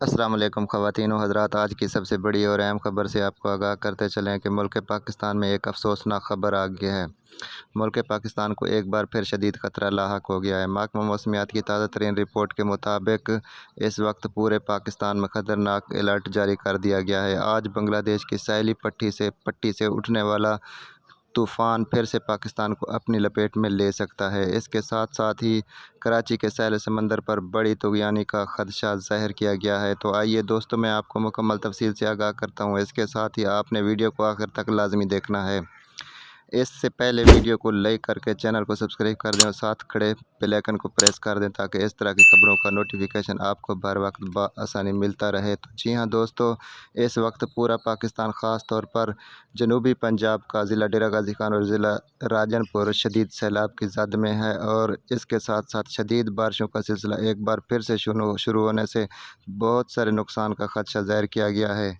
अस्सलाम वालेकुम ख़वातीन व हज़रात। आज की सबसे बड़ी और अहम ख़बर से आपको आगाह करते चलें कि मुल्क पाकिस्तान में एक अफसोसनाक ख़बर आ गई है। मुल्क पाकिस्तान को एक बार फिर शदीद ख़तरा लाहक हो गया है। महकमा मौसमियात की ताज़ा तरीन रिपोर्ट के मुताबिक इस वक्त पूरे पाकिस्तान में ख़तरनाक अलर्ट जारी कर दिया गया है। आज बांग्लादेश की सैली पट्टी से उठने वाला तूफ़ान फिर से पाकिस्तान को अपनी लपेट में ले सकता है। इसके साथ साथ ही कराची के सैल समंदर पर बड़ी तूग़यानी का ख़दशा ज़ाहिर किया गया है। तो आइए दोस्तों, मैं आपको मुकम्मल तफसील से आगाह करता हूँ। इसके साथ ही आपने वीडियो को आखिर तक लाजमी देखना है। इससे पहले वीडियो को लाइक करके चैनल को सब्सक्राइब कर दें और साथ खड़े बेल आइकन को प्रेस कर दें ताकि इस तरह की खबरों का नोटिफिकेशन आपको बर वक्त बआसानी मिलता रहे। तो जी हाँ दोस्तों, इस वक्त पूरा पाकिस्तान ख़ास तौर पर जनूबी पंजाब का ज़िला डेरा गाजी खान और ज़िला राजनपुर शदीद सैलाब की जद में है और इसके साथ साथ शदीद बारिशों का सिलसिला एक बार फिर से शुरू होने से बहुत सारे नुकसान का खदशा ज़ाहिर किया गया है।